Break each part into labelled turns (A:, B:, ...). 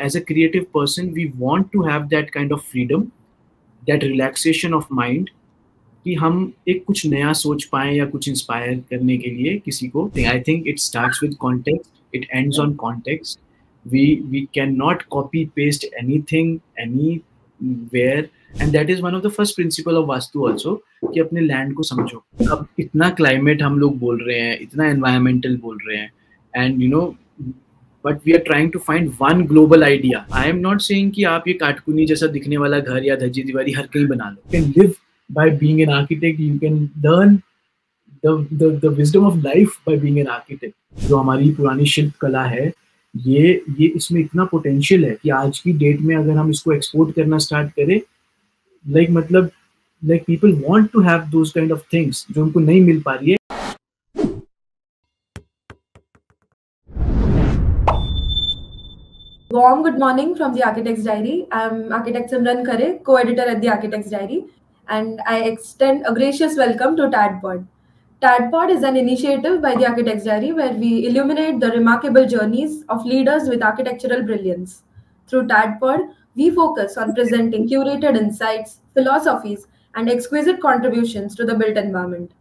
A: as a creative person we want to have that kind of freedom, that relaxation of mind, कि हम एक कुछ नया सोच पाएं या कुछ इंस्पायर करने के लिए किसी को. I think it starts with context, it ends on context. we cannot copy paste anything anywhere, and that is one of the first principle of vastu also, कि अपने लैंड को समझो. अब इतना क्लाइमेट हम लोग बोल रहे हैं, इतना एनवायरमेंटल बोल रहे हैं, and you no but we are trying to find one global idea. I am not saying कि आप ये काटकुनी जैसा दिखने वाला घर या धज्जी दीवारी हर कहीं बना लो. You can live by being an architect. You can learn the wisdom of life by being an architect. जो हमारी पुरानी शिल्प कला है, ये इसमें इतना पोटेंशियल है कि आज की डेट में अगर हम इसको एक्सपोर्ट करना स्टार्ट करें, like people want to have those kind of things जो उनको नहीं मिल पा रही है.
B: Warm good morning from the Architect's Diary. I'm Architect Simran Khare, co-editor at the Architect's Diary, and I extend a gracious welcome to TADPod. TADPod is an initiative by the Architect's Diary where we illuminate the remarkable journeys of leaders with architectural brilliance. Through TADPod, we focus on presenting curated insights, philosophies, and exquisite contributions to the built environment.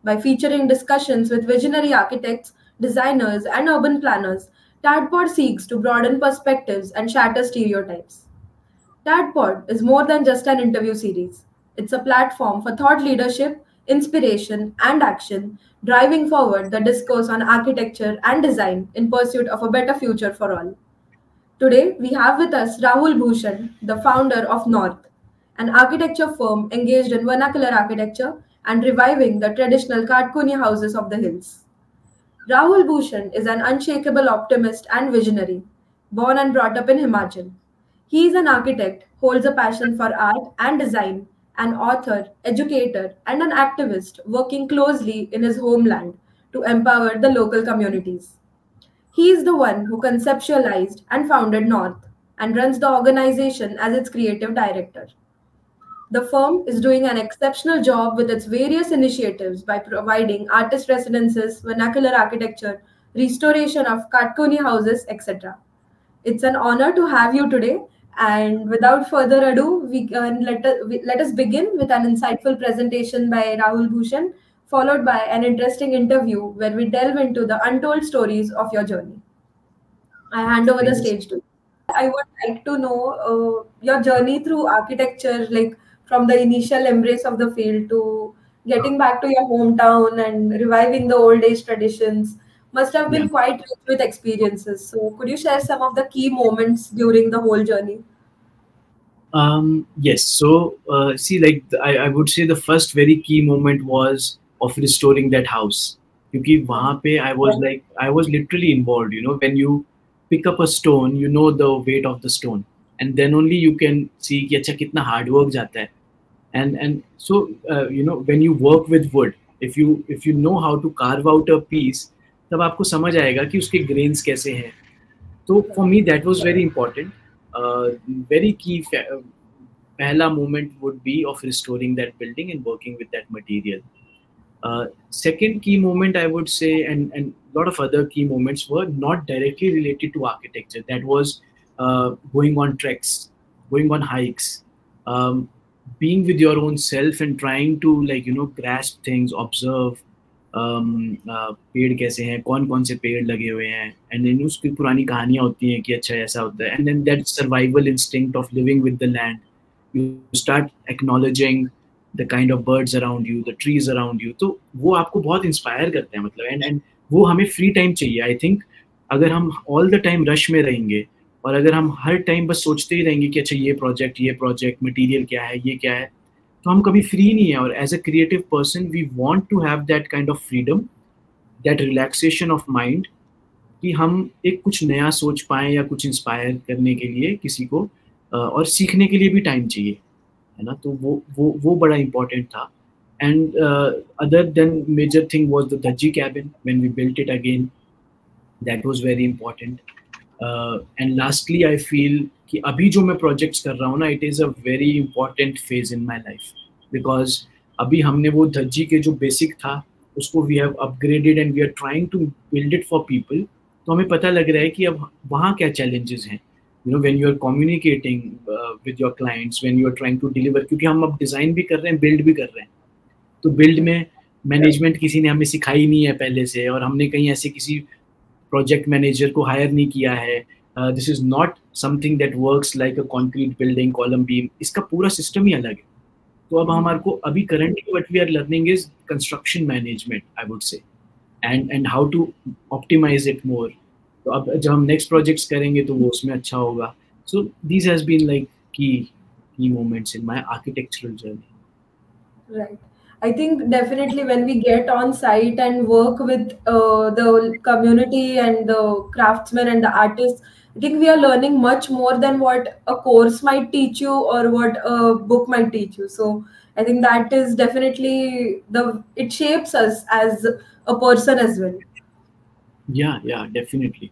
B: By featuring discussions with visionary architects, designers, and urban planners, TADPod seeks to broaden perspectives and shatter stereotypes. TADPod is more than just an interview series. It's a platform for thought leadership, inspiration, and action, driving forward the discourse on architecture and design in pursuit of a better future for all. Today, we have with us Rahul Bhushan, the founder of North, an architecture firm engaged in vernacular architecture and reviving the traditional Katkuni houses of the hills. Rahul Bhushan is an unshakable optimist and visionary, born and brought up in Himachal. He is an architect, holds a passion for art and design, an author, educator, and an activist working closely in his homeland to empower the local communities. He is the one who conceptualized and founded North and runs the organization as its creative director. The firm is doing an exceptional job with its various initiatives by providing artist residences, vernacular architecture, restoration of Katkuni houses, etc. It's an honor to have you today, and without further ado, let us begin with an insightful presentation by Rahul Bhushan, followed by an interesting interview where we delve into the untold stories of your journey. I hand over the stage to you. I would like to know your journey through architecture, like from the initial embrace of the field to getting back to your hometown and reviving the old age traditions must have been quite rich with experiences. So could you share some of the key moments during the whole journey?
A: Yes. So I would say the first very key moment was of restoring that house. Because वहाँ पे I was literally involved. You know, when you pick up a stone, you know the weight of the stone, and then only you can see कि अच्छा कितना hard work जाता है. And so you know, when you work with wood, if you know how to carve out a piece, तब आपको समझ आएगा कि उसके grains कैसे हैं. So for me that was very important. Very key पहला moment would be of restoring that building and working with that material. Second key moment I would say, and a lot of other key moments were not directly related to architecture. That was going on treks, going on hikes, being with your own self and trying to, like, you know, grasp things, observe पेड़ कैसे हैं, कौन से पेड़ लगे हुए हैं, and then उसकी पुरानी कहानियाँ होती हैं कि अच्छा ऐसा होता है, and then that survival instinct of living with the land, you start acknowledging the kind of birds around you, the trees around you. तो वो आपको बहुत इंस्पायर करते हैं, मतलब and वो हमें फ्री टाइम चाहिए. आई थिंक अगर हम ऑल द टाइम रश में रहेंगे और अगर हम हर टाइम बस सोचते ही रहेंगे कि अच्छा ये प्रोजेक्ट मटेरियल क्या है, ये क्या है, तो हम कभी फ्री नहीं है. और as a creative person we want to have that kind of freedom, that relaxation of mind, कि हम एक कुछ नया सोच पाएँ या कुछ इंस्पायर करने के लिए किसी को, और सीखने के लिए भी टाइम चाहिए, है ना. तो वो बड़ा इम्पोर्टेंट था. And other than major thing was the dhajji cabin when we built it again, that was very important. And lastly I feel कि अभी जो मैं प्रोजेक्ट्स कर रहा हूँ ना, it is a very important phase in my life, because अभी हमने वो धज्जी के जो बेसिक था उसको we have upgraded and we are trying to build it for people. तो हमें पता लग रहा है कि अब वहाँ क्या चैलेंजेस हैं. you know, when you are communicating with your clients, when you are trying to deliver, क्योंकि हम अब डिज़ाइन भी कर रहे हैं, बिल्ड भी कर रहे हैं, तो बिल्ड में मैनेजमेंट किसी ने हमें सिखाई नहीं है पहले से, और हमने कहीं ऐसे किसी प्रोजेक्ट मैनेजर को हायर नहीं किया है. This is not something that works like a concrete building, column beam, इसका पूरा सिस्टम ही अलग है. तो अब हमारे को अभी currently what we are learning is construction management, I would say, and how to optimise it more. तो अब जब हम नेक्स्ट प्रोजेक्ट्स करेंगे तो वो उसमें अच्छा होगा. So this has been like key moments in my architectural journey.
B: Right. I think definitely when we get on site and work with the community and the craftsmen and the artists, I think we are learning much more than what a course might teach you or what a book might teach you. So I think that is definitely it shapes us as a person as well.
A: या definitely.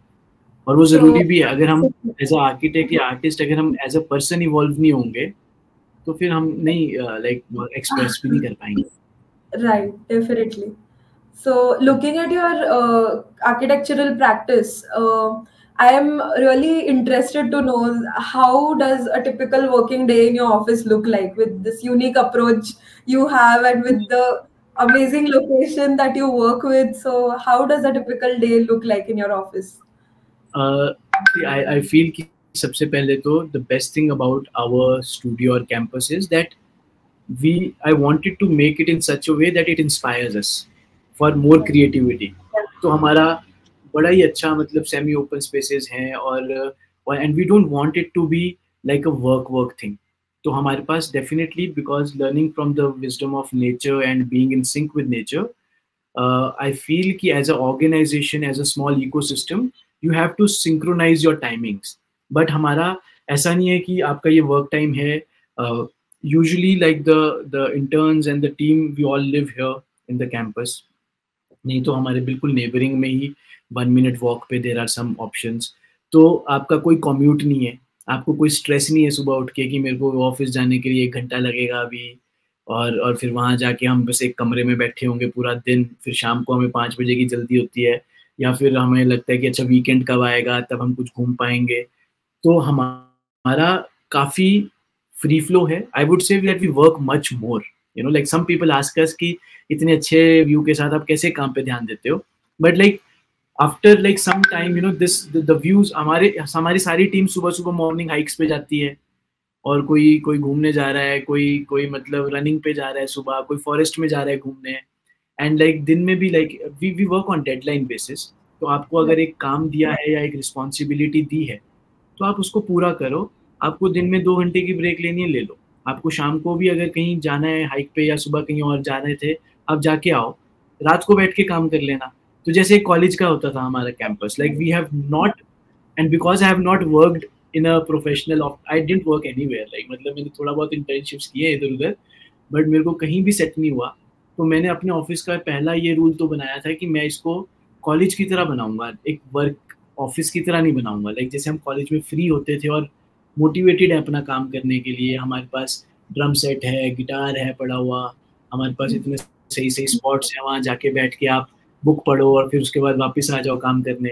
A: और वो ज़रूरी भी है. अगर हम as a architect या artist अगर हम एज अ पर्सन इवॉल्व नहीं होंगे तो फिर हम नहीं लाइक एक्सप्रेस भी नहीं कर पाएंगे.
B: Right, definitely. So, looking at your architectural practice, I am really interested to know how does a typical working day in your office look like with this unique approach you have and with the amazing location that you work with. So, how does a typical day look like in your office?
A: I feel कि सबसे पहले तो the best thing about our studio or campus is that I wanted to make it in such a way that it inspires us for more creativity. तो हमारा बड़ा ही अच्छा मतलब semi open spaces हैं, और and we don't want it to be like a work thing. तो हमारे पास definitely, because learning from the wisdom of nature and being in sync with nature, I feel कि as a organization, as a small ecosystem, you have to synchronize your timings. But हमारा ऐसा नहीं है कि आपका ये work time है. Usually like the interns and the team, we all live here in the campus. नहीं तो हमारे बिल्कुल neighboring में ही 1 minute walk पे there are some options. तो आपका कोई commute नहीं है, आपको कोई stress नहीं है सुबह उठ के कि मेरे को ऑफिस जाने के लिए 1 घंटा लगेगा अभी, और फिर वहाँ जाके हम बस एक कमरे में बैठे होंगे पूरा दिन, फिर शाम को हमें 5 बजे की जल्दी होती है, या फिर हमें लगता है कि अच्छा वीकेंड कब आएगा तब हम कुछ घूम पाएंगे. तो हमारा काफ़ी फ्री फ्लो है. I would say that we work much more, you know, like some people ask us कि इतने अच्छे व्यू के साथ आप कैसे काम पे ध्यान देते हो, but like after like some time, you know, this the views, हमारी सारी टीम सुबह सुबह मॉर्निंग हाइक्स पे जाती है, और कोई घूमने जा रहा है, कोई मतलब रनिंग पे जा रहा है सुबह, कोई फॉरेस्ट में जा रहा है घूमने. एंड लाइक दिन में भी like we work on deadline basis. तो आपको अगर एक काम दिया है या एक रिस्पॉन्सिबिलिटी दी है तो आप उसको पूरा करो. आपको दिन में 2 घंटे की ब्रेक लेनी है, ले लो. आपको शाम को भी अगर कहीं जाना है हाइक पे, या सुबह कहीं और जा रहे थे, आप जाके आओ, रात को बैठ के काम कर लेना. तो जैसे कॉलेज का होता था हमारा campus, like we have not, and because I have not worked in a professional, I didn't work anywhere, like मतलब मैंने थोड़ा बहुत इंटर्नशिप्स किए इधर उधर, बट मेरे को कहीं भी सेट नहीं हुआ. तो मैंने अपने ऑफिस का पहला ये रूल तो बनाया था कि मैं इसको कॉलेज की तरह बनाऊंगा, एक वर्क ऑफिस की तरह नहीं बनाऊंगा. लाइक जैसे हम कॉलेज में फ्री होते थे और मोटिवेटेड है अपना काम करने के लिए, हमारे पास ड्रम सेट है, गिटार है पड़ा हुआ, हमारे पास इतने सही सही स्पॉट्स हैं, वहाँ जाके बैठ के आप बुक पढ़ो और फिर उसके बाद वापस आ जाओ काम करने.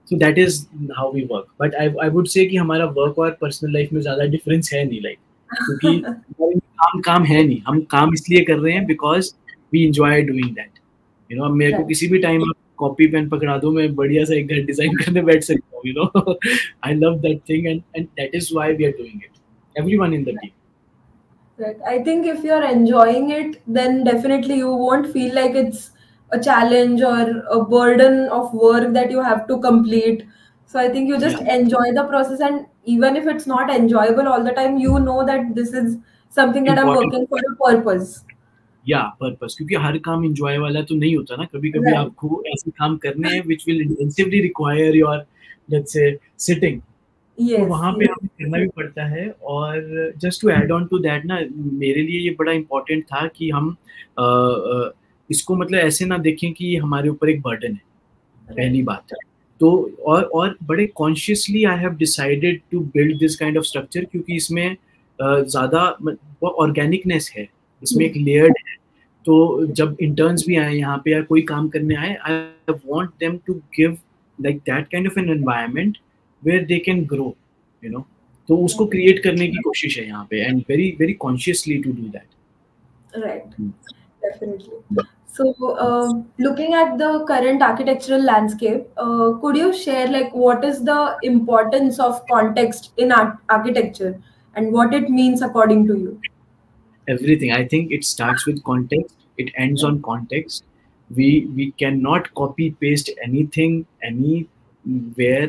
A: So that is how we work. But I would say कि हमारा वर्क और पर्सनल लाइफ में ज़्यादा डिफरेंस है नहीं, लाइक क्योंकि काम है नहीं, हम काम इसलिए कर रहे हैं because we enjoy doing that. You know, मेरे को किसी भी टाइम कॉपी पेन पकड़ा दो, मैं बढ़िया सा एक घर डिजाइन करने बैठ सकता हूँ. You know, I love that thing, and that is why we are doing it, everyone in the team.
B: Right. I think if you're enjoying it, then definitely you won't feel like it's a challenge or a burden of work that you have to complete. So I think you just enjoy the process, and even if it's not enjoyable all the time, you know that this is something that I'm working for a purpose.
A: या purpose, क्योंकि हर काम enjoy वाला तो नहीं होता ना. कभी कभी आपको ऐसे काम करने हैं which will intensively require your, let's say, sitting. तो वहाँ पे हमें करना भी पड़ता है. और just to add on to that ना, मेरे लिए ये बड़ा इम्पोर्टेंट था कि हम इसको मतलब ऐसे ना देखें कि ये हमारे ऊपर एक बर्डन है, पहली बात. तो और बड़े consciously I have decided to build this kind of structure, क्योंकि इसमें ज़्यादा ऑर्गेनिकनेस है, इसमें एक लेयर्ड है. तो जब इंटर्न्स भी आए यहाँ पे या कोई काम करने आए, I want them to give like that kind of an environment where they can grow, you know. तो उसको create करने की कोशिश है यहाँ पे, and very very consciously to do that.
B: Right. Definitely. So, looking at the current architectural landscape, could you share like what is the importance of context in architecture and what it means according to you?
A: Everything. I think it starts with context. It ends on context. We cannot copy paste anything anywhere.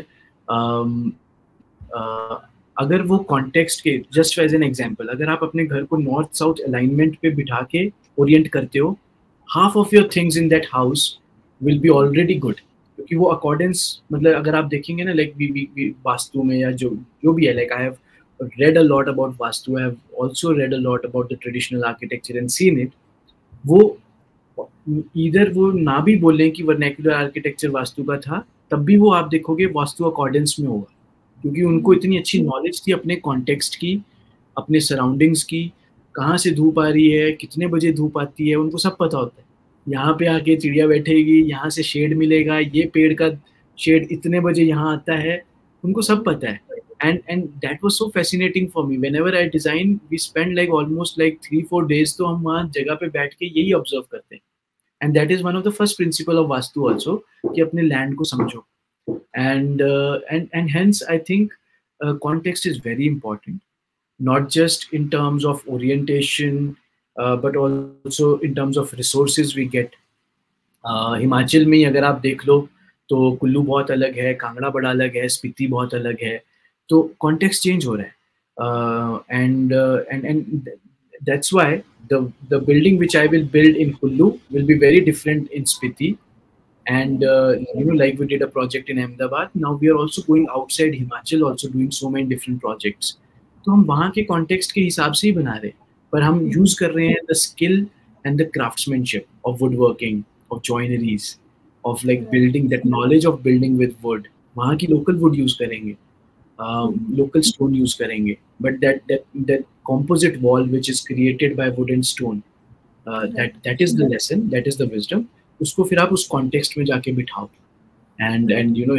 A: अगर वो context के, just as an example, अगर आप अपने घर को north south alignment पे बिठा के ओरिएंट करते हो, half of your things in that house will be already good, क्योंकि वो अकॉर्डेंस, मतलब अगर आप देखेंगे ना, लाइक वी वास्तु में या जो भी है, like I have read a lot about Vastu. I have also read a lot about the traditional architecture and seen it. वो इधर वो ना भी बोलें कि वर्नैक्युलर आर्किटेक्चर वास्तु का था, तब भी वो आप देखोगे वास्तु अकॉर्डेंस में होगा, क्योंकि उनको इतनी अच्छी नॉलेज थी अपने कॉन्टेक्स्ट की, अपने सराउंडिंग्स की, कहाँ से धूप आ रही है, कितने बजे धूप आती है, उनको सब पता होता है। यहाँ पे आके चिड़िया बैठेगी, यहाँ से शेड मिलेगा, ये पेड़ का शेड इतने बजे यहाँ आता है, उनको सब पता है। And that was so fascinating for me. Whenever I design, we spend like almost like 3-4 days तो हम वहाँ जगह पे बैठ के यही ऑब्जर्व करते हैं। And that is one of the first principle of vastu also, कि अपने लैंड को समझो। And hence I think context is very important, not just in terms of orientation, but also in terms of resources we get. Himachal में अगर आप देख लो तो कुल्लू बहुत अलग है, कांगड़ा बड़ा अलग है, स्पीति बहुत अलग है, तो कॉन्टेक्स्ट चेंज हो रहा है। And that's why the building which I will build in Kullu will be very different in Spiti, and you know, like we did a project in Ahmedabad, now we are also going outside Himachal, also doing so many different projects. तो हम वहाँ के context के हिसाब से ही बना रहे हैं, पर हम यूज कर रहे हैं the skill and the craftsmanship of wood working, of joineries, of like building, that knowledge of building with wood. वहाँ की लोकल वुड यूज करेंगे, local stone use करेंगे, but that composite wall which is created by wood and stone, that is the lesson, that is the wisdom. उसको फिर आप उस context में जाके बिठाओ, and you know,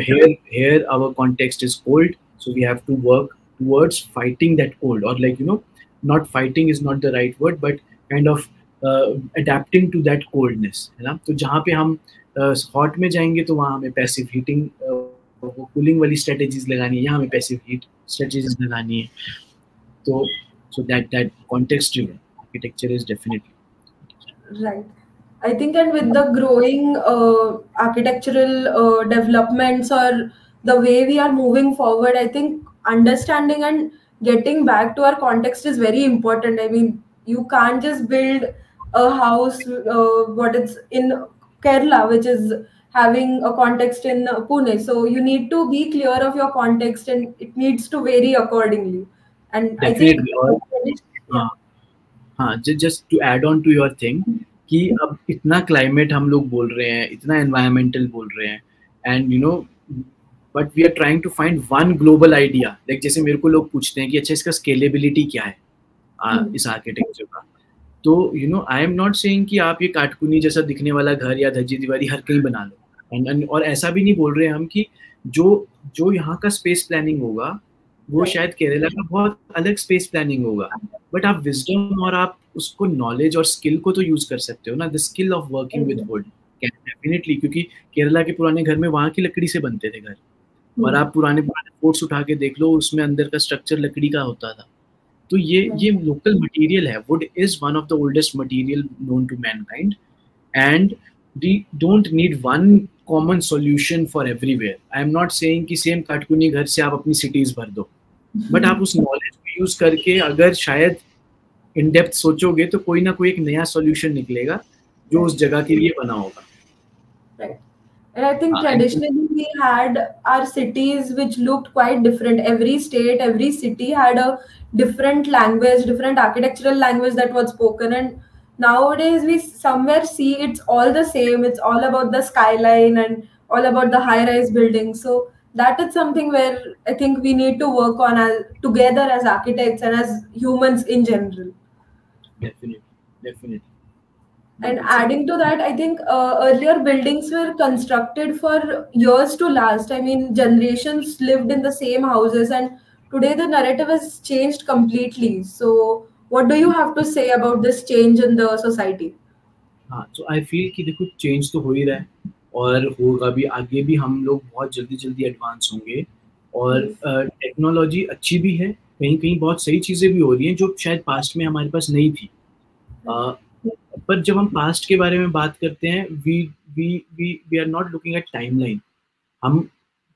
A: here our context is cold, so we have to work towards fighting that cold, or like, you know, not fighting is not the right word, but kind of adapting to that coldness, है ना। तो जहाँ पे हम hot में जाएंगे तो वहाँ हमें passive heating, कूलिंग वाली स्ट्रेटजीज लगानी है, यहाँ हमें पैसिव हीट स्ट्रेटजीज लगानी है। तो so that context driven architecture is definitely
B: right. I think, and with the growing architectural developments, or the way we are moving forward, I think understanding and getting back to our context is very important. I mean, you can't just build a house what it's in Kerala, which is having a context in Pune. So you need to be clear of your context, and it needs to vary accordingly. And
A: definitely.
B: I think
A: हाँ, just to add on to your thing, कि अब इतना climate हम लोग बोल रहे हैं, इतना एनवायरमेंटल बोल रहे हैं, and you know, but we are trying to find one global idea. Like जैसे मेरे को लोग पूछते हैं कि अच्छा इसका स्केलेबिलिटी क्या है इस आर्किटेक्चर का, तो you know, I am not saying कि आप ये काटकुनी जैसा दिखने वाला घर या धज्जी दीवारी हर कहीं बना लो, और ऐसा भी नहीं बोल रहे हम कि जो यहाँ का स्पेस प्लानिंग होगा वो शायद केरला का बहुत अलग स्पेस प्लानिंग होगा, बट आप विजडम और आप उसको नॉलेज और स्किल को तो यूज कर सकते हो ना, the skill of working with would definitely, क्योंकि केरला के पुराने घर में वहाँ की लकड़ी से बनते थे घर, और आप पुराने फोर्ट्स उठा के देख लो, उसमें अंदर का स्ट्रक्चर लकड़ी का होता था। तो ये लोकल मटेरियल है, wood is one of the oldest material known to mankind, and we don't need one common solution for everywhere. I am not saying कि सेम काटकुनी घर से आप अपनी सिटीज भर दो, बट आप उस नॉलेज को यूज करके अगर शायद इन डेप्थ सोचोगे तो कोई ना कोई एक नया सॉल्यूशन निकलेगा जो उस जगह के लिए बना होगा।
B: Right. And I think traditionally we had our cities which looked quite different. Every state, every city had a different language, different architectural language that was spoken. And nowadays we somewhere see it's all the same. It's all about the skyline and all about the high-rise buildings. So that is something where I think we need to work on together as architects and as humans in general.
A: Definitely.
B: And adding to that, I think earlier buildings were constructed for years to last. I mean, generations lived in the same houses, and Today the narrative has changed completely. So what do you have to say about this change in the society?
A: हाँ, तो आई feel कि देखो change तो हो ही रहा है और होगा भी, आगे भी हम लोग बहुत जल्दी जल्दी एडवांस होंगे और
B: Yes.
A: टेक्नोलॉजी अच्छी भी है, कहीं कहीं बहुत सही चीज़ें भी हो रही हैं जो शायद पास्ट में हमारे पास नहीं थी। अ, पर जब हम पास्ट के बारे में बात करते हैं, we we are not looking at timeline. हम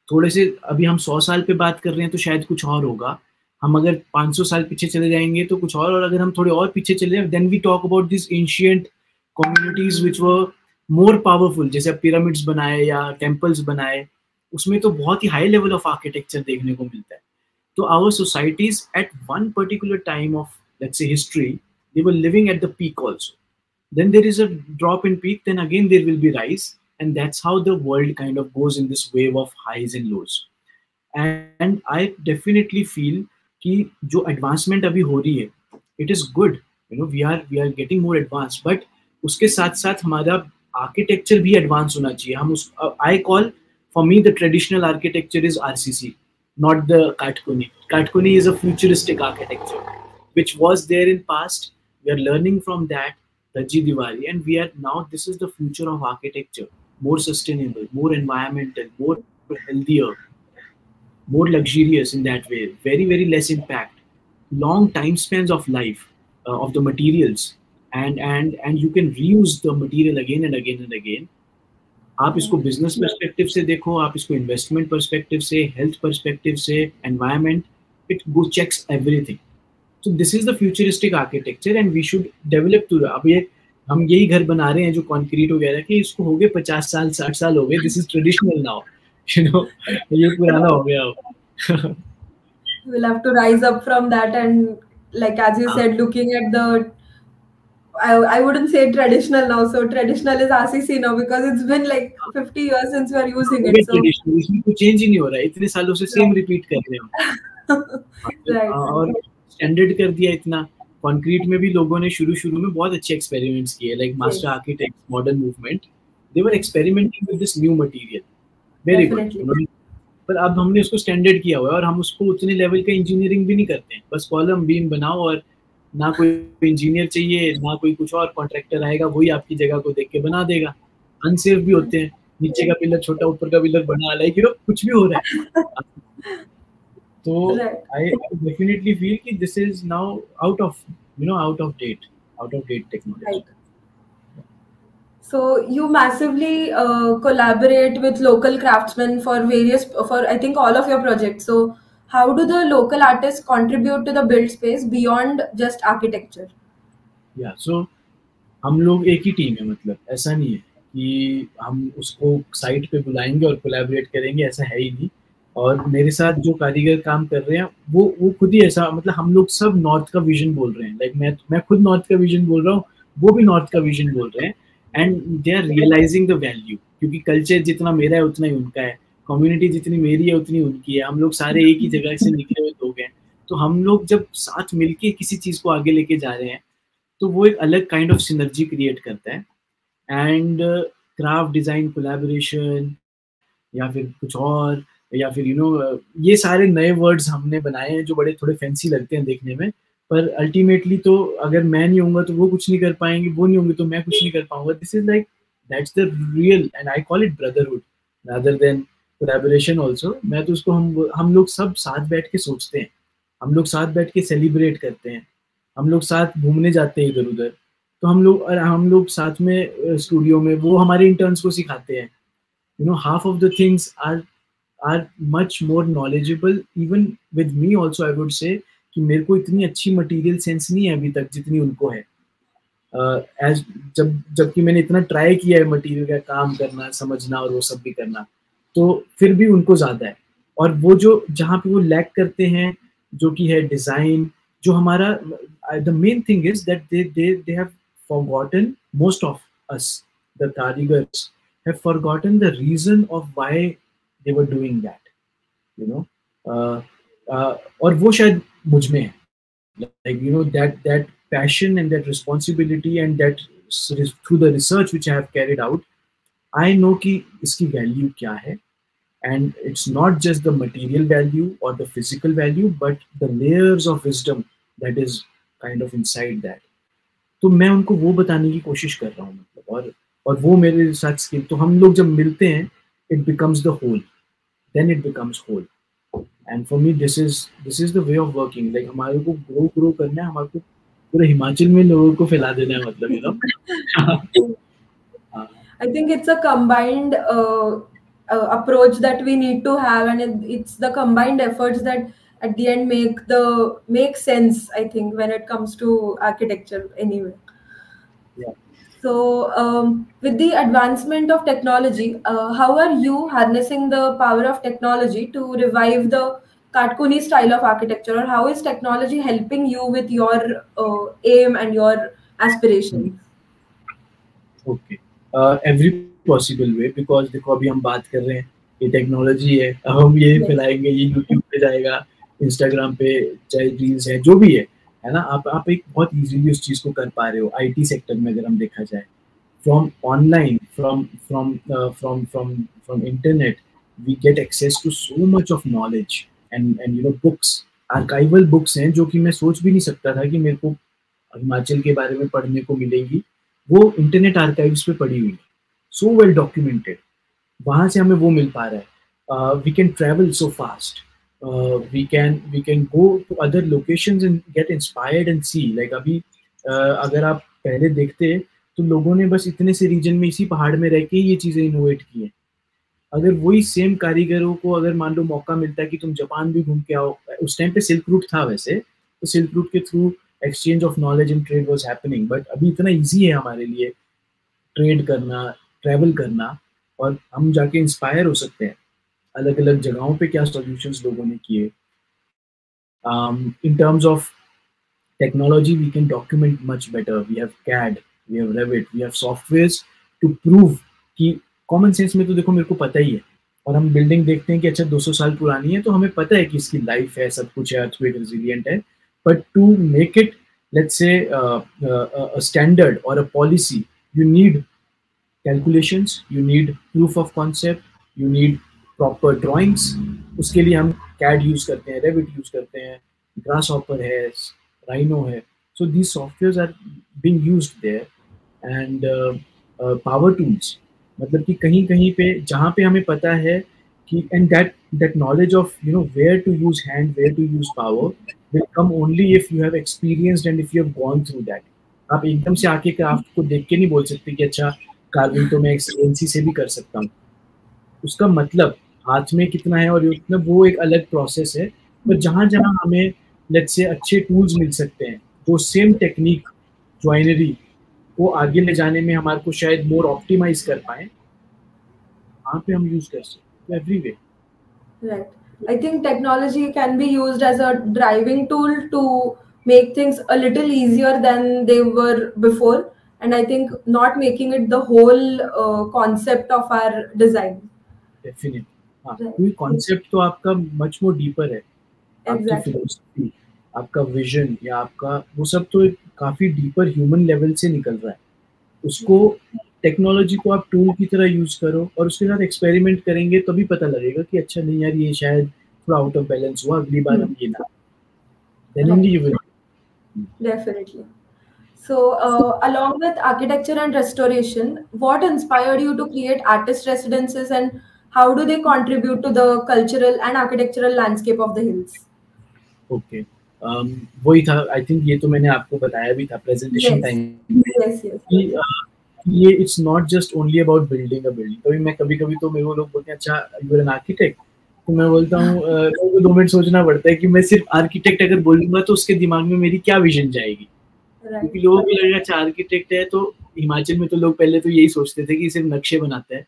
A: थोड़े से, अभी हम 100 साल पे बात कर रहे हैं तो शायद कुछ और होगा। हम अगर 500 साल पीछे चले जाएँगे तो कुछ और अगर हम थोड़े और पीछे चले जाएँ, then we talk about this ancient communities which were more powerful, जैसे पिरामिड्स बनाए या टेम्पल्स बनाए, उसमें तो बहुत ही हाई लेवल ऑफ आर्किटेक्चर देखने को मिलता है। So our societies at one particular time of, let's say, history, they were living at the peak also. Then there is a drop in peak, then again there will be rise, and that's how the world kind of goes in this wave of highs and lows. And I definitely feel कि जो advancement अभी हो रही है, it is good. We are getting more advanced, but उसके साथ साथ हमारा architecture भी advance होना चाहिए। हम उस I call, for me, the traditional architecture is RCC, not the Katkuni. Katkuni is a futuristic architecture, which was there in past. We are learning from that, Dhaji Diwali, and we are now. This is the future of architecture: more sustainable, more environmental, more healthier, more luxurious in that way. Very very less impact, long time spans of life of the materials, and you can reuse the material again and again and again. आप इसको business perspective से देखो, आप इसको investment perspective से, health perspective से, environment, it go checks everything. So this is the futuristic architecture and we should develop too. अब ये हम यही घर बना रहे हैं जो कंक्रीट वगैरह के, इसको हो गए 50 साल 60 साल हो गए, this is traditional now, you know, ये पुराना हो गया अब।
B: We'll have to rise up from that, and like as you said, looking at the I wouldn't say traditional now. So traditional is RCC now because it's been like 50 years since we are using it. So
A: traditional, इसमें कुछ change ही नहीं हो रहा है, इतने सालों से same repeat कर रहे हैं
B: right.
A: और स्टैंडर्ड कर दिया इतना। कंक्रीट में भी लोगों ने शुरू शुरू में बहुत अच्छे एक्सपेरिमेंट्स किए, like master architect, modern movement, they were experimenting with this new material, very good. पर अब हमने उसको स्टैंडर्ड किया हुआ है और हम उसको उतने लेवल का इंजीनियरिंग भी नहीं करते हैं, बस कॉलम बीम बनाओ और ना कोई इंजीनियर चाहिए ना कोई कुछ और, कॉन्ट्रैक्टर आएगा वही आपकी जगह को देख के बना देगा। अनसेफ भी होते हैं, नीचे का पिलर छोटा ऊपर का पिलर बड़ा, लाइक यू नो कुछ भी हो रहा है। तो आई डेफिनेटली फील कि this is now out of date technology.
B: So you massively collaborate with local craftsmen for I think all of your projects. So how do the local artists contribute to the build space beyond just architecture?
A: Yeah, so हम लोग एक ही team है, मतलब ऐसा नहीं है कि हम उसको साइट पे बुलाएंगे और कोलैबोरेट करेंगे, ऐसा है ही नहीं। और मेरे साथ जो कारीगर काम कर रहे हैं वो खुद ही ऐसा, मतलब हम लोग सब नॉर्थ का विजन बोल रहे हैं, लाइक मैं खुद नॉर्थ का विजन बोल रहा हूँ, वो भी नॉर्थ का विजन बोल रहे हैं, and they are realising the value, क्योंकि कल्चर जितना मेरा है उतना ही उनका है, कम्युनिटी जितनी मेरी है उतनी उनकी है, हम लोग सारे एक ही जगह से निकले हुए लोग हैं। तो हम लोग जब साथ मिलके किसी चीज़ को आगे लेके जा रहे हैं तो वो एक अलग काइंड ऑफ सिनर्जी क्रिएट करता है। एंड क्राफ्ट डिज़ाइन कोलैबोरेशन या फिर कुछ और, या फिर ये सारे नए वर्ड्स हमने बनाए हैं जो बड़े थोड़े फैंसी लगते हैं देखने में, पर अल्टीमेटली तो अगर मैं नहीं होऊंगा तो वो कुछ नहीं कर पाएंगे, वो नहीं होंगे तो मैं कुछ नहीं कर पाऊंगा। This is like that's the real, and I call it brotherhood rather than collaboration also. मैं तो उसको हम लोग सब साथ बैठ के सोचते हैं, हम लोग साथ बैठ के सेलिब्रेट करते हैं, हम लोग साथ घूमने जाते हैं इधर उधर, तो हम लोग साथ में स्टूडियो में वो हमारे इंटर्न्स को सिखाते हैं। half of the things are much more knowledgeable even with me also, I would say कि मेरे को इतनी अच्छी मटेरियल सेंस नहीं है अभी तक जितनी उनको है। एज जबकि मैंने इतना ट्राई किया है मटेरियल का काम करना, समझना और वो सब भी करना, तो फिर भी उनको ज़्यादा है। और वो जो जहाँ पे वो लैक करते हैं जो कि है डिज़ाइन, जो हमारा the main thing is that they have forgotten, most of us the karigars have forgotten the reason of why they were doing that, और वो शायद मुझ में है, like that passion and that responsibility and that through the research which I have carried out, I know कि इसकी value क्या है, and it's not just the material value or the physical value but the layers of wisdom that is kind of inside that. तो मैं उनको वो बताने की कोशिश कर रहा हूँ, मतलब और वो मेरे साथ स्किल, तो हम लोग जब मिलते हैं it becomes the whole, then it becomes whole. And for me this is the way of working, like हमारे को ग्रो करना है, हमारे को पूरे हिमाचल में लोगों को फैला देना है, मतलब you know.
B: I think it's a combined approach that we need to have, and it's the combined efforts that at the end make sense, I think, when it comes to architecture anyway.
A: Yeah.
B: So with the advancement of technology, how are you harnessing the power of technology to revive the cartoony style of architecture, or how is technology helping you with your aim and your aspirations?
A: Okay. Every possible way, because देखो अभी हम बात कर रहे हैं, ये technology है, अब हम ये
B: Yes.
A: फैलाएंगे, ये यूट्यूब पे जाएगा, इंस्टाग्राम पे चाहे रील्स है, जो भी है ना, आप एक बहुत इजीली उस चीज़ को कर पा रहे हो। आईटी सेक्टर में अगर हम देखा जाए, from online, from internet, we get access to so much of knowledge and you know books, archival books हैं जो कि मैं सोच भी नहीं सकता था कि मेरे को हिमाचल के बारे में पढ़ने को मिलेंगी, वो इंटरनेट आर्काइव्स पे पड़ी हुई है, सो वेल डॉक्यूमेंटेड, वहां से हमें वो मिल पा रहा है। We can travel so fast, we can go to other locations and get inspired and see, like अभी अगर आप पहले देखते तो लोगों ने बस इतने से रीजन में इसी पहाड़ में रह के ये चीजें इनोवेट की हैं। अगर वही सेम कारीगरों को अगर मान लो मौका मिलता है कि तुम जापान भी घूम के आओ, उस टाइम पे सिल्क रूट था वैसे, तो सिल्क रूट के through exchange of knowledge and trade was happening, but अभी इतना इजी है हमारे लिए ट्रेड करना, ट्रैवल करना, और हम जाके इंस्पायर हो सकते हैं अलग अलग जगहों पे क्या सॉल्यूशंस लोगों ने किए। In terms of technology, we can document much better. We have CAD, we have Revit, we have softwares to prove कि कॉमन सेंस में तो देखो मेरे को पता ही है, और हम बिल्डिंग देखते हैं कि अच्छा 200 साल पुरानी है तो हमें पता है कि इसकी लाइफ है, सब कुछ है, अर्थक्वेक रेजिलिएंट है, but to make it let's say a standard or a policy, you need calculations, you need proof of concept, you need proper drawings। उसके लिए हम CAD यूज करते हैं, Revit यूज करते हैं, Grasshopper है, Rhino है, so these softwares are being used there, and power tools, मतलब कि कहीं कहीं पे जहाँ पे हमें पता है कि and that knowledge of you know where to use hand, where to use power will come only if you have experienced and if you have gone through that। आप एकदम से आके क्राफ्ट को देख के नहीं बोल सकते कि अच्छा कार्विंग तो मैं एक CNC से भी कर सकता हूँ, उसका मतलब हाथ में कितना है और मतलब वो एक अलग प्रोसेस है। पर जहाँ जहाँ हमें लेट्स से अच्छे टूल्स मिल सकते हैं, वो सेम टेक्निक ज्वाइनरी को आगे ले जाने में हमारे को शायद मोर ऑप्टिमाइज कर पाए, वहाँ पे हम यूज कर सकते हैं every way.
B: Right. I think technology can be used as a driving tool to make things a little easier than they were before, and I think not making it the whole concept of our design.
A: Definitely हाँ,
B: Right.
A: क्योंकि concept तो आपका much more deeper है, आपकी
B: Exactly.
A: Philosophy, आपका vision या आपका वो सब तो एक काफी डीपर ह्यूमन लेवल से निकल रहा है। उसको टेक्नोलॉजी को आप टूल की तरह यूज करो और उसके साथ एक्सपेरिमेंट करेंगे तभी पता लगेगा कि अच्छा नहीं यार ये शायद थोड़ा आउट ऑफ बैलेंस हुआ, अगली बार हम ये ना, then only you will।
B: Definitely. So, along with architecture and restoration, what inspired you to create artist residences, and how do they contribute to the cultural and architectural landscape of the hills?
A: Okay, वही था, I think ये तो मैंने आपको बताया भी था presentation
B: Yes.
A: Time
B: Yes, yes.
A: कि ये it's not just only about building a building. कभी मैं कभी तो मेरे को लोग बोलते हैं अच्छा यू आर एन आर्किटेक्ट, तो मैं बोलता हूँ मेरे को 2 मिनट सोचना पड़ता है कि मैं सिर्फ आर्किटेक्ट अगर बोलूंगा तो उसके दिमाग में मेरी क्या विजन जाएगी,
B: Right.
A: क्योंकि लोगों को लगेगा अच्छा आर्किटेक्ट है, तो हिमाचल में तो लोग पहले तो यही सोचते थे कि सिर्फ नक्शे बनाता है,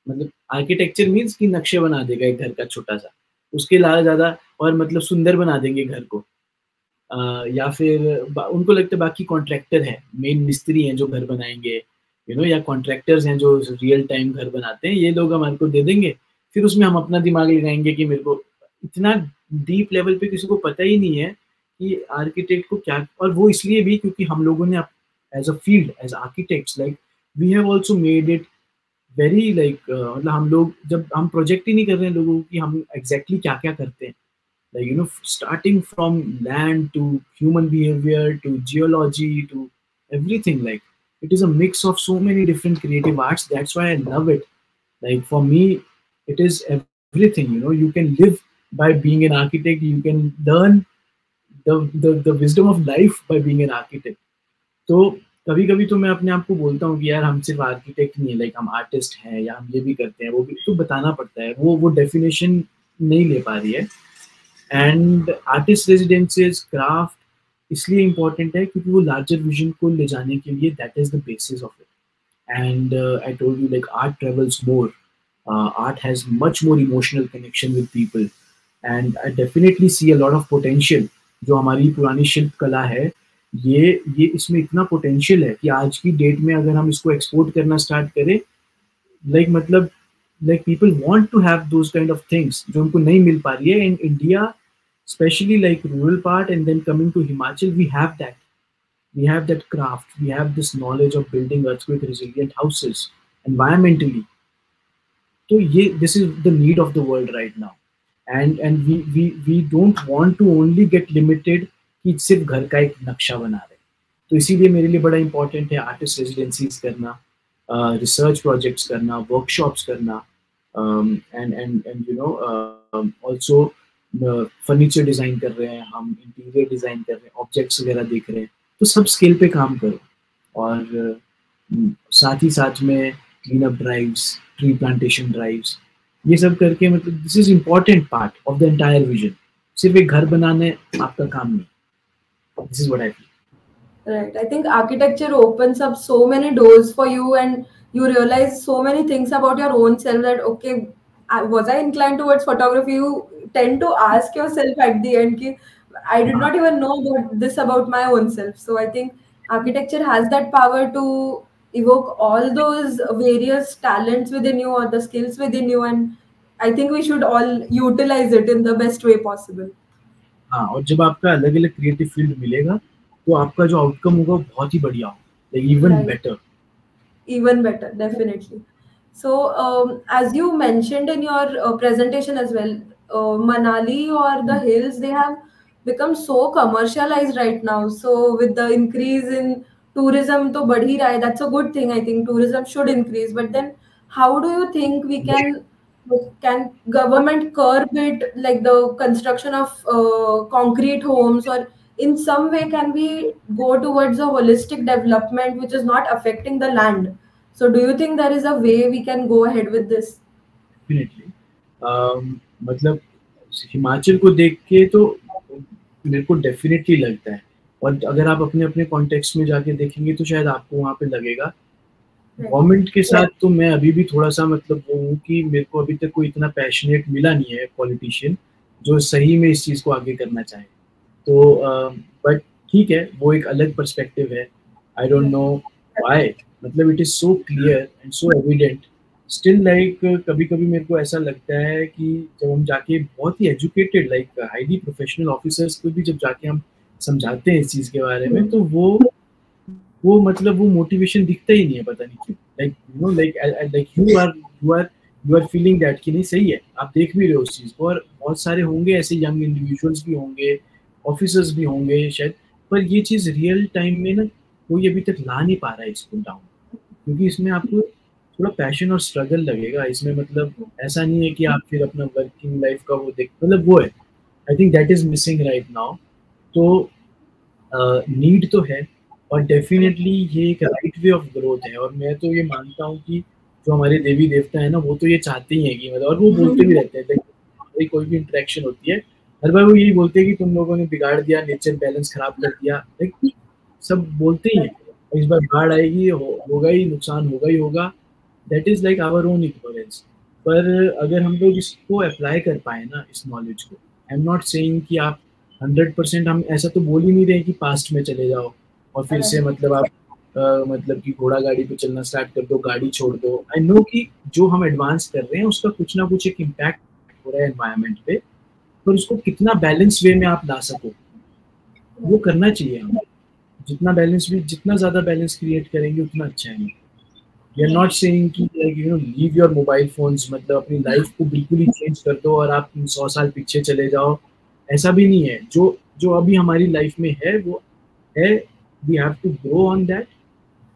A: मतलब आर्किटेक्चर मीन्स कि नक्शे बना देगा एक घर का छोटा सा, उसके अलावा ज्यादा और मतलब सुंदर बना देंगे घर को। या फिर उनको लगता है बाकी कॉन्ट्रैक्टर है, मेन मिस्त्री हैं जो घर बनाएंगे, यू नो, या कॉन्ट्रैक्टर्स हैं जो रियल टाइम घर बनाते हैं, ये लोग हमारे को दे देंगे, फिर उसमें हम अपना दिमाग लगाएंगे कि मेरे को इतना डीप लेवल पे किसी को पता ही नहीं है कि आर्किटेक्ट को क्या, और वो इसलिए भी क्योंकि हम लोगों ने as a field as architects like we have also made it very like मतलब हम लोग जब हम प्रोजेक्ट ही नहीं कर रहे हैं लोगों की हम एग्जैक्टली क्या क्या करते हैं, like starting from land to human behavior to geology to everything, like it is a mix of so many different creative arts. That's why I love it. Like for me it is everything, you can live by being an architect, you can learn the wisdom of life by being an architect. तो कभी कभी तो मैं अपने आप को बोलता हूँ कि यार हम सिर्फ आर्किटेक्ट नहीं है, लाइक हम आर्टिस्ट हैं या हम ये भी करते हैं वो भी, तो बताना पड़ता है, वो डेफिनेशन नहीं ले पा रही है। एंड आर्टिस्ट रेजिडेंसीज क्राफ्ट इसलिए इम्पोर्टेंट है क्योंकि वो लार्जर विजन को ले जाने के लिए that is the basis of it. And I told you like art travels more, art has much more emotional connection with people, and I definitely see a lot of potential। जो हमारी पुरानी शिल्प कला है ये इसमें इतना पोटेंशियल है कि आज की डेट में अगर हम इसको एक्सपोर्ट करना स्टार्ट करें, लाइक मतलब like people want to have those kind of things जो उनको नहीं मिल पा रही है in India, especially like rural part, and then coming to Himachal, we have that craft, we have this knowledge of building earthquake resilient houses environmentally. So this is the need of the world right now, and we don't want to only get limited कि सिर्फ घर का एक नक्शा बना रहे। तो इसीलिए मेरे लिए बड़ा इंपॉर्टेंट है आर्टिस्ट रेजिडेंसीज करना, रिसर्च प्रोजेक्ट्स करना, वर्कशॉप्स करना, and you no also furniture design कर रहे हैं हम, इंटीरियर डिज़ाइन कर रहे हैं, ऑब्जेक्ट्स वगैरह देख रहे हैं, तो सब स्केल पे काम करो। और साथ ही साथ में clean up drives, tree plantation drives, ये सब करके मतलब this is important part of the entire vision. सिर्फ एक घर बनाने आपका काम नहीं। This is what I feel.
B: Right. I think architecture opens up so many doors for you, and you realize so many things about your own self that, okay, was I inclined towards photography? You tend to ask yourself at the end, ki, I did not even know about this about my own self. So I think architecture has that power to evoke all those various talents within you or the skills within you, and I think we should all utilize it in the best way possible.
A: हाँ, और जब आपका अलग अलग creative field मिलेगा तो आपका जो आउटकम होगा वो बहुत ही बढ़िया होगा,
B: even better, definitely. So as you mentioned in your presentation as well, Manali or the hills, they have become so commercialized right now. So with the increase in tourism to बढ़ ही रहा है, that's a good thing. I think tourism should increase, but then how do you think we can government curb it, like the construction of concrete homes, or in some way can we go towards a holistic development which is not affecting the land? So do you think there is a way we can go ahead with this?
A: Definitely. मतलब हिमाचल को देख के तो मेरे को definitely लगता है, और अगर आप अपने अपने कॉन्टेक्स्ट में जाके देखेंगे तो शायद आपको वहाँ पे लगेगा। गवर्नमेंट के साथ तो मैं अभी भी थोड़ा सा मतलब वो हूँ कि मेरे को अभी तक कोई इतना पैशनेट मिला नहीं है पॉलिटिशियन जो सही में इस चीज़ को आगे करना चाहे। तो बट ठीक है, वो एक अलग पर्सपेक्टिव है। आई डोंट नो व्हाई, मतलब it is so clear and so evident still, like कभी कभी मेरे को ऐसा लगता है कि जब हम जाके बहुत ही educated like highly professional officers को भी जब जाके हम समझाते हैं इस चीज़ के बारे में, तो वो मतलब वो मोटिवेशन दिखता ही नहीं है, पता नहीं क्यों। Like you know like you are feeling that कि नहीं सही है, आप देख भी रहे हो उस चीज़ को, और बहुत सारे होंगे ऐसे यंग इंडिविजुअल्स भी होंगे, ऑफिसर्स भी होंगे शायद, पर ये चीज़ रियल टाइम में ना कोई अभी तक ला नहीं पा रहा है इसको डाउन, क्योंकि इसमें आपको थोड़ा पैशन और स्ट्रगल लगेगा इसमें। मतलब ऐसा नहीं है कि आप फिर अपना वर्किंग लाइफ का वो देख, मतलब वो है, I think that is missing right now. तो नीड तो है, और डेफिनेटली ये एक राइट वे ऑफ ग्रोथ है। और मैं तो ये मानता हूँ कि जो हमारे देवी देवता है ना, वो तो ये चाहते ही हैं कि मतलब, और वो बोलते भी रहते हैं, हमारी कोई भी इंटरेक्शन होती है हर बार वो यही बोलते हैं कि तुम लोगों ने बिगाड़ दिया, नेचर बैलेंस खराब कर दिया, लाइक सब बोलते ही हैं। इस बार बाढ़ आएगी, होगा ही, नुकसान होगा ही होगा, that is like our own ignorance. पर अगर हम लोग इसको अप्लाई कर पाए ना, इस नॉलेज को, आई एम नॉट सेइंग कि आप 100%, हम ऐसा तो बोल ही नहीं रहे कि पास्ट में चले जाओ और फिर से मतलब आप मतलब कि घोड़ा गाड़ी पे चलना स्टार्ट कर दो, गाड़ी छोड़ दो। आई नो कि जो हम एडवांस कर रहे हैं उसका कुछ ना कुछ एक इम्पैक्ट हो रहा है एनवायरनमेंट पे, पर उसको कितना बैलेंस वे में आप ला सको वो करना चाहिए हमें। जितना ज़्यादा बैलेंस क्रिएट करेंगे उतना अच्छा है। वी आर नॉट सेइंग कि like leave your mobile phones, मतलब अपनी लाइफ को बिल्कुल ही चेंज कर दो और आप 100 साल पीछे चले जाओ। ऐसा भी नहीं है। जो जो अभी हमारी लाइफ में है वो है, we have to grow on that,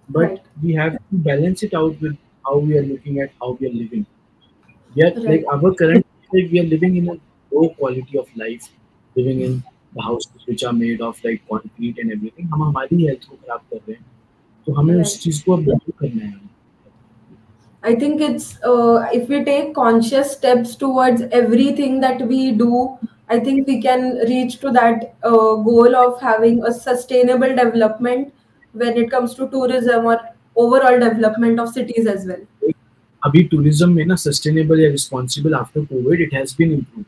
A: but
B: Right.
A: we have to balance it out with how we are looking at how we are living. We are like
B: Right.
A: our current, like we are living in a low quality of life, living in the houses which are made of like concrete and everything. हम हमारी health को खराब कर रहे हैं, तो हमें उस
B: Right.
A: चीज को अब बदल करना है।
B: I think it's if we take conscious steps towards everything that we do, I think we can reach to that goal of having a sustainable development when it comes to tourism or overall development of cities as well.
A: अभी tourism में ना sustainable या responsible after Covid it has been improve.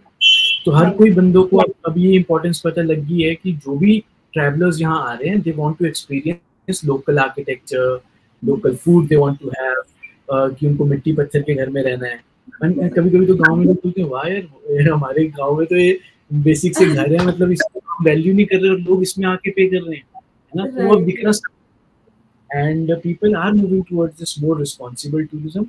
A: तो हर
B: Right.
A: कोई बंदों को अब ये इम्पोर्टेंस पता लग गई है कि जो भी ट्रैवलर्स यहाँ आ रहे हैं, they want to experience local architecture, local food they want to have, कि उनको मिट्टी पत्थर के घर में रहना है। कभी कभी तो गांव में लोग बोलते हैं, वाह यार हमारे गांव में तो ये बेसिक से घर है, मतलब इसको वैल्यू नहीं कर रहे और लोग इसमें आके पे कर रहे हैं, है ना। तो वो अब
B: Right.
A: दिखना, and people are moving towards this more responsible tourism.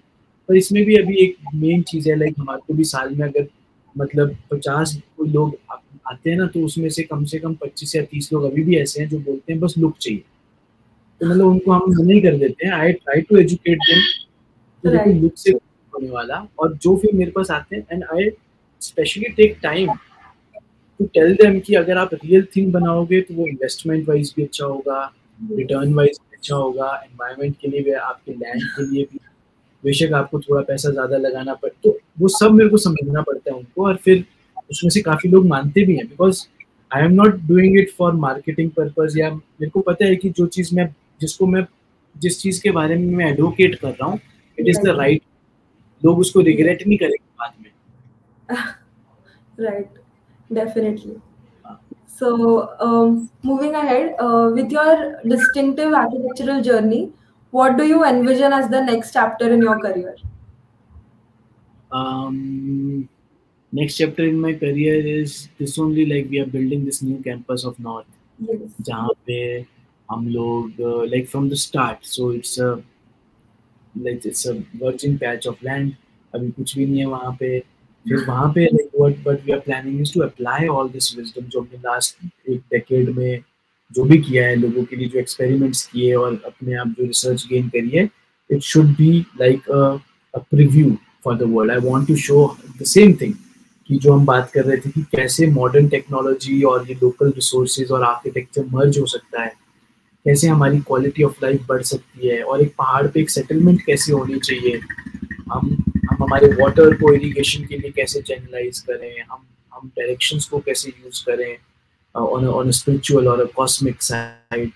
A: पर इसमें भी अभी एक मेन चीज है, लाइक हमारे को भी साल में अगर मतलब 50 लोग आते हैं ना, तो उसमें से कम 25 या 30 लोग अभी भी ऐसे हैं जो बोलते हैं बस लुक चाहिए। तो मतलब उनको हम नहीं कर देते हैं। I try to educate them कि देखो
B: Right.
A: लुक से होने वाला, और जो फिर मेरे पास आते हैं, and I specially take time to tell them कि अगर आप रियल थिंग बनाओगे तो वो इन्वेस्टमेंट वाइज भी अच्छा होगा, रिटर्न वाइज भी अच्छा होगा, एनवायरनमेंट के लिए भी, आपके लैंड के लिए भी। बेशक आपको थोड़ा पैसा ज्यादा लगाना पड़े, तो वो सब मेरे को समझना पड़ता है उनको, और फिर उसमें से काफी लोग मानते भी हैं, because I am not doing it for marketing purpose, या मेरे को पता है कि जो चीज मैं जिस चीज के बारे में मैं एडवोकेट कर रहा हूँ, इट इज द राइट। लोग उसको रिग्रेट नहीं करेंगे बाद में।
B: Right. Definitely. So, moving ahead, with your distinctive architectural journey, what do you envision as the next chapter in your career?
A: Next chapter in my career is this only, like we are building this new campus of North,
B: Yes.
A: जहाँ पे हम लोग like from the start, so it's a virgin patch of land, अभी कुछ भी नहीं है वहाँ पे। फिर वहाँ पे like what we are planning is to apply all this wisdom जो हमने last एक decade में जो भी किया है, लोगों के लिए जो experiments किए और अपने आप जो research gain करी है, it should be like a preview for the world. I want to show the same thing, कि जो हम बात कर रहे थे कि कैसे मॉडर्न टेक्नोलॉजी और ये लोकल रिसोर्सेज और आर्किटेक्चर मर्ज हो सकता है, कैसे हमारी क्वालिटी ऑफ लाइफ बढ़ सकती है, और एक पहाड़ पे एक सेटलमेंट कैसे होनी चाहिए, हम हमारे वाटर को इरिगेशन के लिए कैसे चैनलाइज करें, हम डायरेक्शंस को कैसे यूज करें ऑन अ स्पिरिचुअल और अ कॉस्मिक साइड।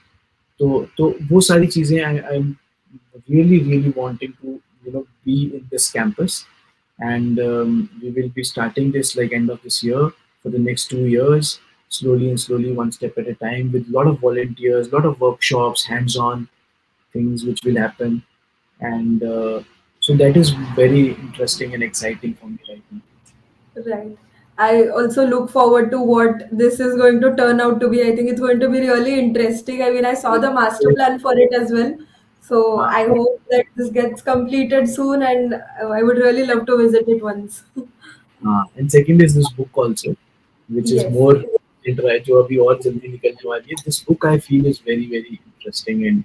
A: तो वो सारी चीज़ें I am really wanting to be in this campus, and we will be starting this like end of this year for the next 2 years, slowly, one step at a time, with a lot of volunteers, lot of workshops, hands-on things which will happen, and so that is very interesting and exciting for me right now.
B: Right. I also look forward to what this is going to turn out to be. I think it's going to be really interesting. I mean, I saw the master plan for it as well. So I hope that this gets completed soon, and I would really love to visit it once.
A: And second is this book also, which is
B: Yes.
A: more जो अभी और जल्दी निकलने वाली है। This book I feel is very interesting, and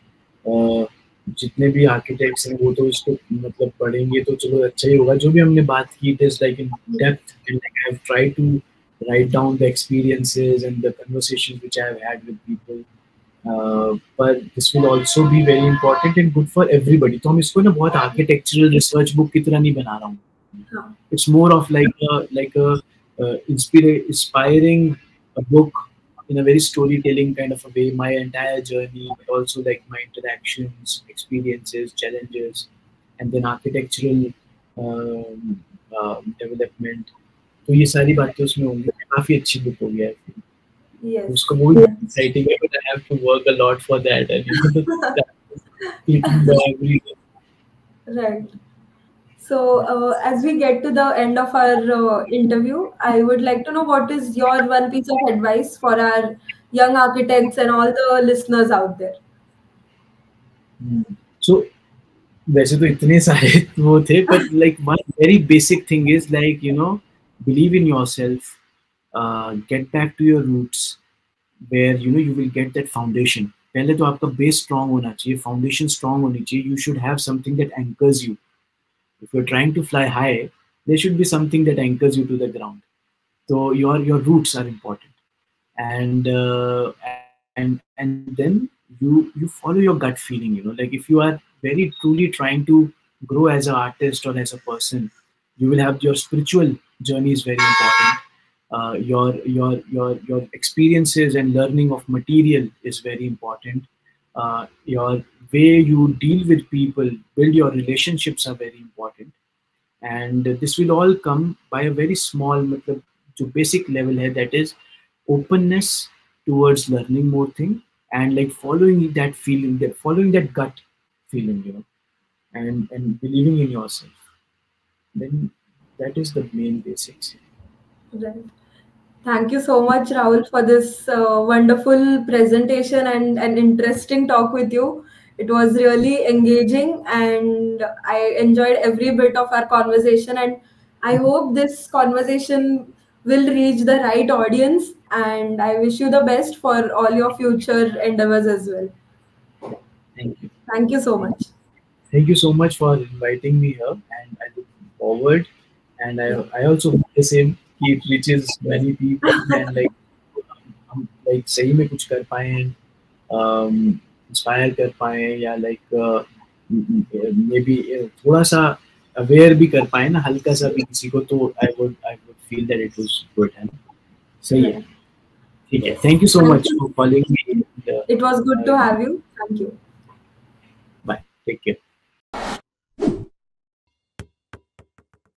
A: जितने भी architects हैं वो तो इसको मतलब पढ़ेंगे तो चलो अच्छा ही होगा। जो भी हमने बात की, it is like in depth, and like I have tried to write down the experiences and the conversations which I have had with people. But this will also be very important and good for everybody. तो हम इसको ना बहुत architectural research book की तरह नहीं बना रहा हूँ। It's more of like a inspiring a book in a very storytelling kind of a way, my entire journey, but also like my interactions, experiences, challenges, and then architectural development. तो ये सारी बातें उसमें होंगी। काफी अच्छी बुक होगी यार।
B: Yes.
A: उसको बहुत exciting है, but I have to work a lot for that, and clicking the everything.
B: Right. So, as we get to the end of our interview, I would like to know what is your one piece of advice for our young architects and all the listeners out there.
A: So वैसे तो इतने सारे वो थे, but like one very basic thing is like, you know, believe in yourself, get back to your roots, where you know you will get that foundation. पहले तो आपका base strong होना चाहिए, foundation strong होनी चाहिए. You should have something that anchors you. If you're trying to fly high, there should be something that anchors you to the ground. So your roots are important, and then you follow your gut feeling. You know, like if you are very truly trying to grow as an artist or as a person, you will have your spiritual journey is very important. Your experiences and learning of material is very important. Your way you deal with people, build your relationships are very important, and this will all come by a very small matlab, जो basic level है, that is openness towards learning more thing, and like following that feeling, that following that gut feeling, you know, and believing in yourself. Then that is the main basics.
B: Right. Thank you so much, Rahul, for this wonderful presentation and an interesting talk with you. It was really engaging, and I enjoyed every bit of our conversation. And I hope this conversation will reach the right audience. And I wish you the best for all your future endeavors as well.
A: Thank you.
B: Thank you so much.
A: Thank you so much for inviting me here, and I look forward. And I also hope the same, कि it reaches many people, and like हम like सही में कुछ कर पाए, inspire कर पाए, या like मे बी थोड़ा सा अवेयर भी कर पाए ना, हल्का सा भी किसी को, तो I would feel that it was good, है ना? सही है, ठीक है. Thank you so
B: Thank
A: much
B: you.
A: for calling me.
B: It was good to have you. Thank you.
A: Bye. Take care.